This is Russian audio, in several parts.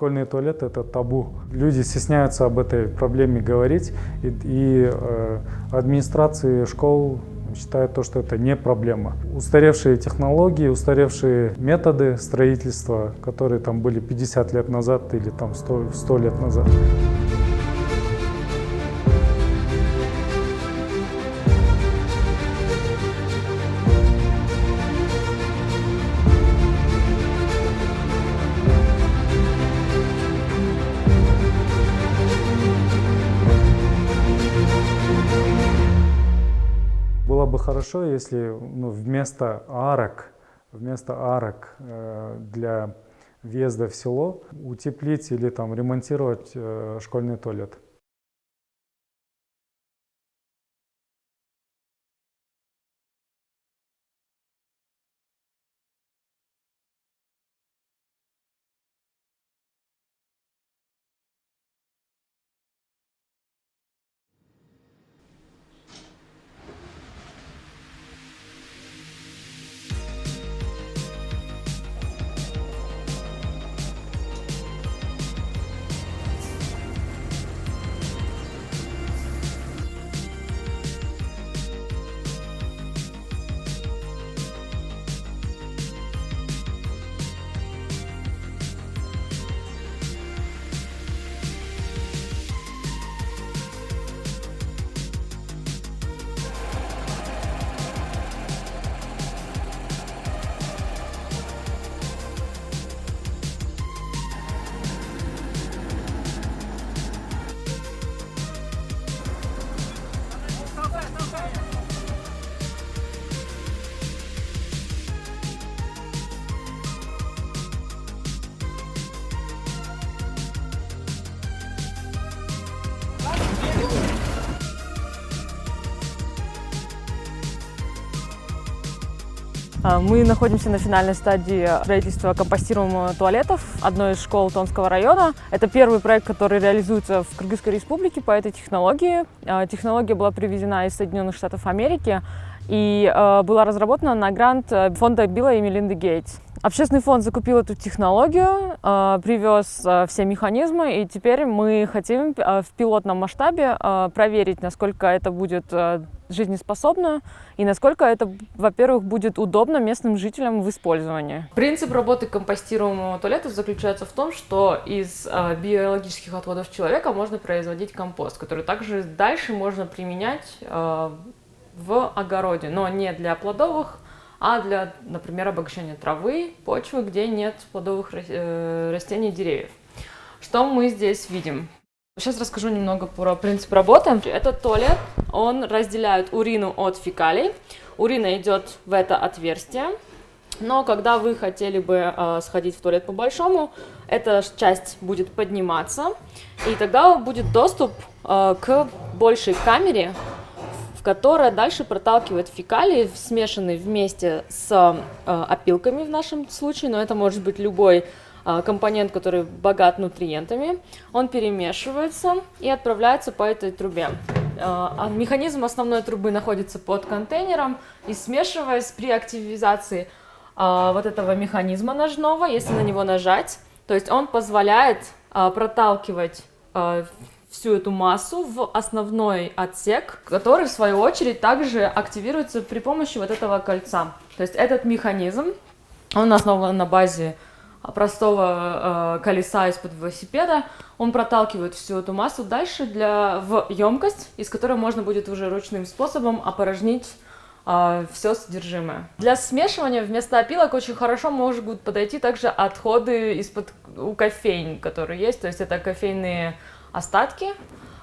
Школьный туалет – это табу. Люди стесняются об этой проблеме говорить, и администрации школ считают, что это не проблема. Устаревшие технологии, устаревшие методы строительства, которые там были 50 лет назад или там 100 лет назад. Было бы хорошо, если вместо арок для въезда в село утеплить или там ремонтировать школьный туалет. Мы находимся на финальной стадии строительства компостируемых туалетов одной из школ Томского района. Это первый проект, который реализуется в Кыргызской республике по этой технологии. Технология была привезена из Соединенных Штатов Америки и была разработана на грант фонда Билла и Мелинды Гейтс. Общественный фонд закупил эту технологию, привез все механизмы, и теперь мы хотим в пилотном масштабе проверить, насколько это будет жизнеспособно и насколько это, во-первых, будет удобно местным жителям в использовании. Принцип работы компостируемого туалета заключается в том, что из биологических отходов человека можно производить компост, который также дальше можно применять в огороде, но не для плодовых, а для, например, обогащения травы, почвы, где нет плодовых растений, деревьев. Что мы здесь видим? Сейчас расскажу немного про принцип работы. Этот туалет, он разделяет урину от фекалий. Урина идет в это отверстие, но когда вы хотели бы сходить в туалет по-большому, эта часть будет подниматься, и тогда будет доступ к большей камере, которая дальше проталкивает фекалии, смешанные вместе с опилками в нашем случае, но это может быть любой компонент, который богат нутриентами. Он перемешивается и отправляется по этой трубе. Механизм основной трубы находится под контейнером, и смешиваясь при активизации вот этого механизма ножного, если на него нажать, то есть он позволяет проталкивать всю эту массу в основной отсек, который, в свою очередь, также активируется при помощи вот этого кольца. То есть этот механизм, он основан на базе простого колеса из-под велосипеда, он проталкивает всю эту массу дальше в емкость, из которой можно будет уже ручным способом опорожнить все содержимое. Для смешивания вместо опилок очень хорошо могут подойти также отходы из-под кофейн, которые есть, то есть это кофейные остатки,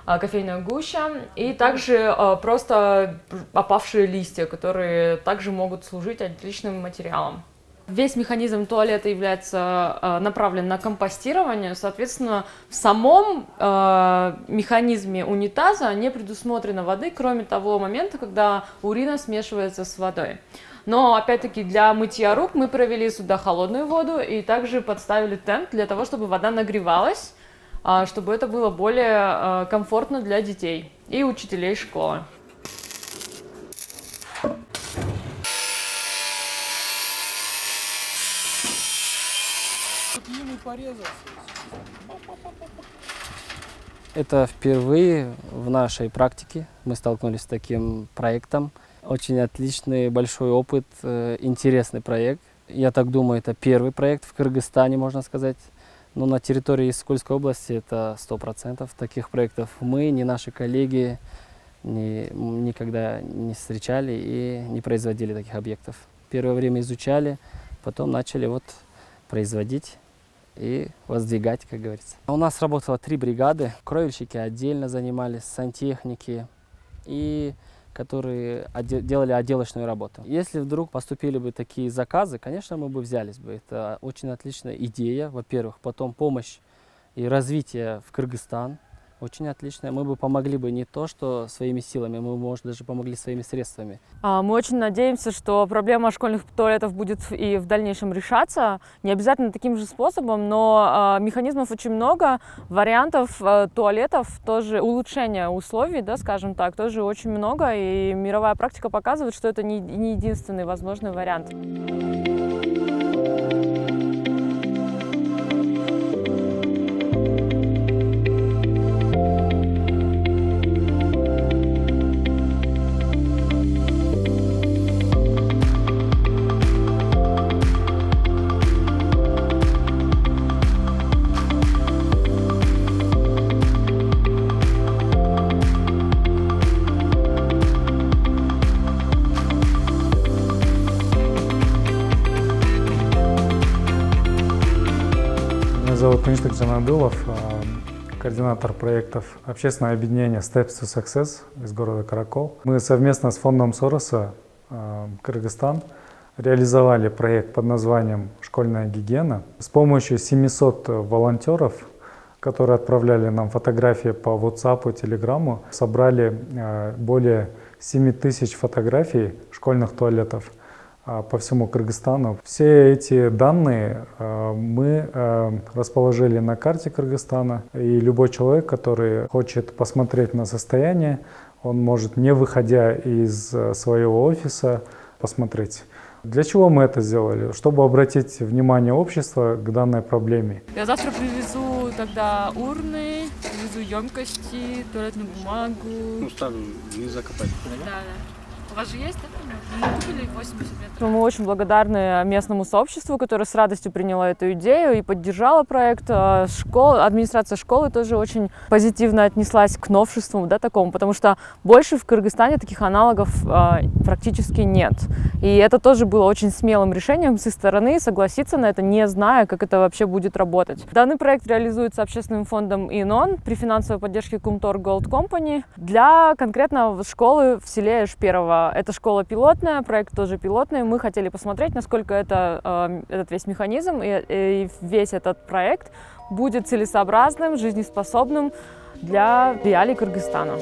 кофейная гуща и также просто опавшие листья, которые также могут служить отличным материалом. Весь механизм туалета является направлен на компостирование, соответственно, в самом механизме унитаза не предусмотрено воды, кроме того момента, когда урина смешивается с водой. Но, опять-таки, для мытья рук мы провели сюда холодную воду и также подставили тент для того, чтобы вода нагревалась, чтобы это было более комфортно для детей и учителей школы. Порезался. Это впервые в нашей практике мы столкнулись с таким проектом. Очень отличный, большой опыт, интересный проект. Я так думаю, это первый проект в Кыргызстане, можно сказать. Но на территории Исыкульской области это 100% таких проектов. Мы, ни наши коллеги никогда не встречали и не производили таких объектов. Первое время изучали, потом начали вот производить и воздвигать, как говорится. У нас работало 3 бригады. Кровельщики отдельно занимались, сантехники, и которые делали отделочную работу. Если вдруг поступили бы такие заказы, конечно, мы бы взялись бы. Это очень отличная идея, во-первых. Потом помощь и развитие в Кыргызстан. Очень отличная. Мы бы помогли бы не то, что своими силами, мы, может, даже помогли своими средствами. Мы очень надеемся, что проблема школьных туалетов будет и в дальнейшем решаться. Не обязательно таким же способом, но механизмов очень много, вариантов туалетов, тоже улучшения условий, да, скажем так, тоже очень много. И мировая практика показывает, что это не единственный возможный вариант. Меня зовут Миштак Джанадылов, координатор проектов общественного объединения Steps to Success из города Каракол. Мы совместно с фондом Сороса Кыргызстан реализовали проект под названием «Школьная гигиена». С помощью 700 волонтеров, которые отправляли нам фотографии по WhatsApp и Telegram, собрали более 7000 фотографий школьных туалетов по всему Кыргызстану. Все эти данные мы расположили на карте Кыргызстана, и любой человек, который хочет посмотреть на состояние, он может, не выходя из своего офиса, посмотреть. Для чего мы это сделали? Чтобы обратить внимание общества к данной проблеме. Я завтра привезу тогда урны, привезу емкости, туалетную бумагу. Ставлю, не закопать. Да. У вас же есть, да? Мы купили 80 метров. Мы очень благодарны местному сообществу, которое с радостью приняло эту идею и поддержало проект. Администрация школы тоже очень позитивно отнеслась к новшеству, да, такому, потому что больше в Кыргызстане таких аналогов практически нет. И это тоже было очень смелым решением с их стороны согласиться на это, не зная, как это вообще будет работать. Данный проект реализуется общественным фондом ИНОН при финансовой поддержке Кумтор Gold Company для конкретно школы в селе Эшперово. Это школа пилотная, проект тоже пилотный. Мы хотели посмотреть, насколько этот весь механизм и весь этот проект будет целесообразным, жизнеспособным для реалий Кыргызстана.